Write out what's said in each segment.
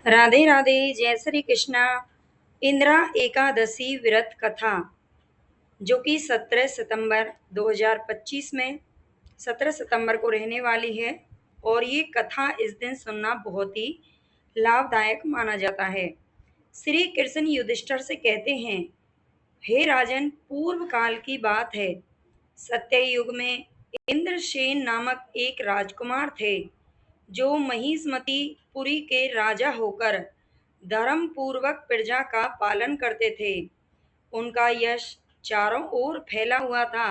राधे राधे। जय श्री कृष्णा। इंदिरा एकादशी व्रत कथा जो कि 17 सितंबर 2025 में 17 सितंबर को रहने वाली है और ये कथा इस दिन सुनना बहुत ही लाभदायक माना जाता है। श्री कृष्ण युधिष्ठिर से कहते हैं, हे राजन, पूर्व काल की बात है। सत्ययुग में इंद्रसेन नामक एक राजकुमार थे जो महिष्मती पुरी के राजा होकर धर्म पूर्वक प्रजा का पालन करते थे। उनका यश चारों ओर फैला हुआ था।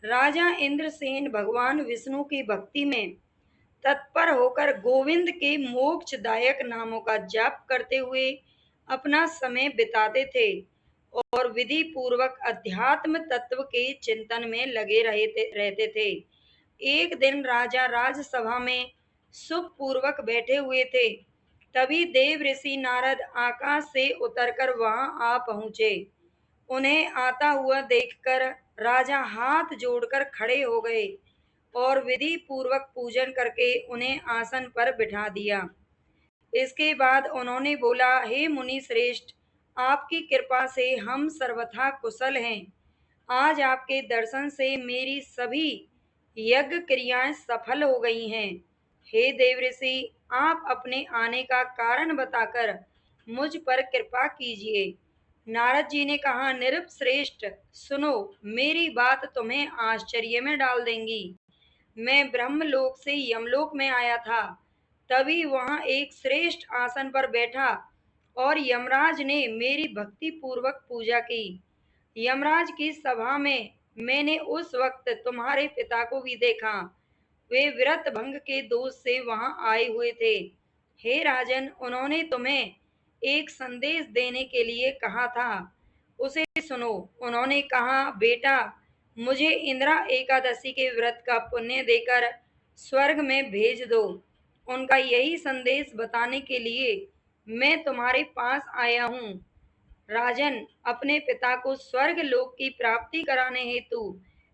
राजा इंद्रसेन भगवान विष्णु की भक्ति में तत्पर होकर गोविंद के मोक्षदायक नामों का जाप करते हुए अपना समय बिताते थे और विधि पूर्वक अध्यात्म तत्व के चिंतन में लगे रहते थे। एक दिन राजा राजसभा में सुख पूर्वक बैठे हुए थे। तभी देव ऋषि नारद आकाश से उतरकर वहां आ पहुंचे। उन्हें आता हुआ देखकर राजा हाथ जोड़कर खड़े हो गए और विधि पूर्वक पूजन करके उन्हें आसन पर बिठा दिया। इसके बाद उन्होंने बोला, हे मुनि श्रेष्ठ, आपकी कृपा से हम सर्वथा कुशल हैं। आज आपके दर्शन से मेरी सभी यज्ञ क्रियाएं सफल हो गई हैं। हे देव ऋषि, आप अपने आने का कारण बताकर मुझ पर कृपा कीजिए। नारद जी ने कहा, निरुप श्रेष्ठ, सुनो, मेरी बात तुम्हें आश्चर्य में डाल देंगी। मैं ब्रह्मलोक से यमलोक में आया था। तभी वहां एक श्रेष्ठ आसन पर बैठा और यमराज ने मेरी भक्ति पूर्वक पूजा की। यमराज की सभा में मैंने उस वक्त तुम्हारे पिता को भी देखा। वे व्रत भंग के दोष से वहां आए हुए थे। हे राजन, उन्होंने तुम्हें एक संदेश देने के लिए कहा था, उसे सुनो। उन्होंने कहा, बेटा, मुझे इंदिरा एकादशी के व्रत का पुण्य देकर स्वर्ग में भेज दो। उनका यही संदेश बताने के लिए मैं तुम्हारे पास आया हूँ। राजन, अपने पिता को स्वर्ग लोक की प्राप्ति कराने हेतु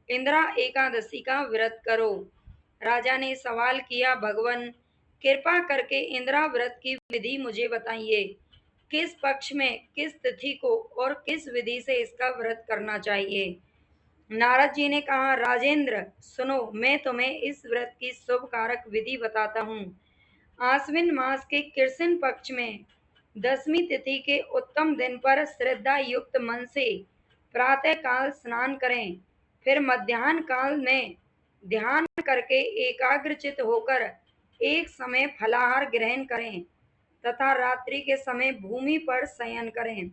इंदिरा एकादशी का व्रत करो। राजा ने सवाल किया, भगवान, कृपा करके इंदिरा व्रत की विधि मुझे बताइए। किस पक्ष में, किस तिथि को और किस विधि से इसका व्रत करना चाहिए। नारद जी ने कहा, राजेंद्र, सुनो, मैं तुम्हें इस व्रत की शुभ कारक विधि बताता हूँ। आश्विन मास के कृष्ण पक्ष में 10वीं तिथि के उत्तम दिन पर श्रद्धा युक्त मन से प्रातः काल स्नान करें। फिर मध्याह्न काल में ध्यान करके एकाग्रचित होकर एक समय फलाहार ग्रहण करें तथा रात्रि के समय भूमि पर शयन करें।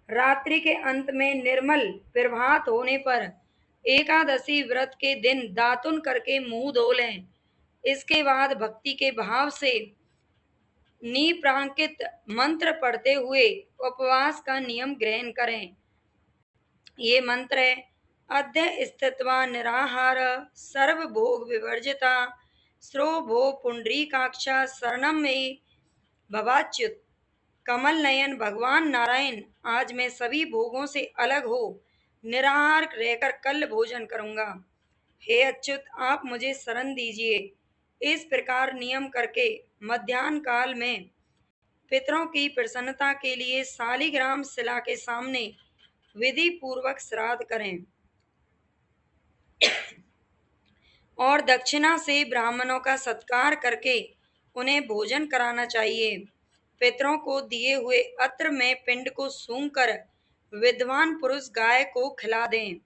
रात्रि के अंत में निर्मल प्रभात होने पर एकादशी व्रत के दिन दातुन करके मुंह धो लें। इसके बाद भक्ति के भाव से निप्रांकित मंत्र पढ़ते हुए उपवास का नियम ग्रहण करें। ये मंत्र है, अद्य स्थित्वा निराहार सर्वभोग विवर्जिता श्रो भो पुंडरीकाक्षा शरणम में भवाच्युत। कमल नयन भगवान नारायण, आज मैं सभी भोगों से अलग हो निराहार रहकर कल भोजन करूंगा। हे अच्युत, आप मुझे शरण दीजिए। इस प्रकार नियम करके मध्याह्न काल में पितरों की प्रसन्नता के लिए शालिग्राम शिला के सामने विधि पूर्वक श्राद्ध करें और दक्षिणा से ब्राह्मणों का सत्कार करके उन्हें भोजन कराना चाहिए। पितरों को दिए हुए अत्र में पिंड को सूंघकर विद्वान पुरुष गाय को खिला दें।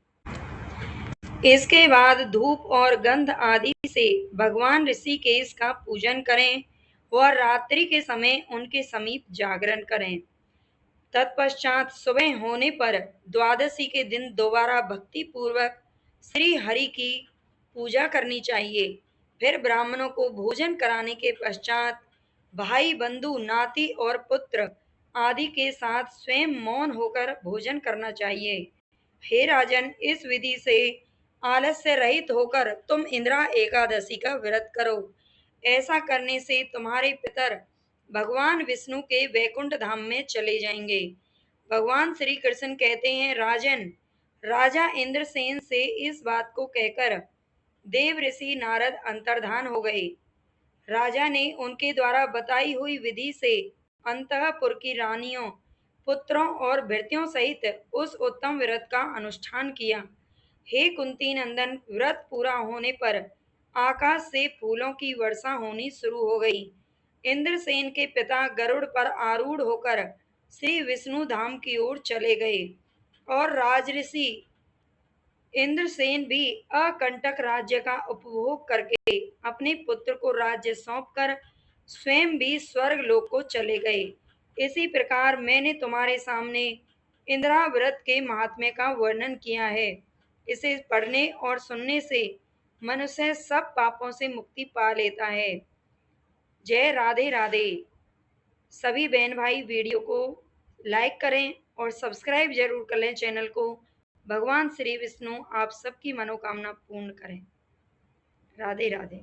इसके बाद धूप और गंध आदि से भगवान ऋषिकेश का पूजन करें और रात्रि के समय उनके समीप जागरण करें। तत्पश्चात सुबह होने पर द्वादशी के दिन दोबारा भक्ति पूर्वक श्री हरि की पूजा करनी चाहिए। फिर ब्राह्मणों को भोजन कराने के पश्चात भाई, बंधु, नाती और पुत्र आदि के साथ स्वयं मौन होकर भोजन करना चाहिए। हे राजन, इस विधि से आलस्य रहित होकर तुम इंदिरा एकादशी का व्रत करो। ऐसा करने से तुम्हारे पितर भगवान विष्णु के वैकुंठ धाम में चले जाएंगे। भगवान श्री कृष्ण कहते हैं, राजन, राजा इंद्रसेन से इस बात को कहकर देव ऋषि नारद अंतर्धान हो गए। राजा ने उनके द्वारा बताई हुई विधि से अंतःपुर की रानियों, पुत्रों और भृत्यों सहित उस उत्तम व्रत का अनुष्ठान किया। हे कुंती नंदन, व्रत पूरा होने पर आकाश से फूलों की वर्षा होनी शुरू हो गई। इंद्रसेन के पिता गरुड़ पर आरूढ़ होकर श्री विष्णु धाम की ओर चले गए और राजऋषि इंद्रसेन भी अकंटक राज्य का उपभोग करके अपने पुत्र को राज्य सौंपकर स्वयं भी स्वर्ग लोक को चले गए। इसी प्रकार मैंने तुम्हारे सामने इंद्राव्रत के महात्म्य का वर्णन किया है। इसे पढ़ने और सुनने से मनुष्य सब पापों से मुक्ति पा लेता है। जय राधे राधे। सभी बहन भाई वीडियो को लाइक करें और सब्सक्राइब जरूर कर लें चैनल को। भगवान श्री विष्णु आप सबकी मनोकामना पूर्ण करें। राधे राधे।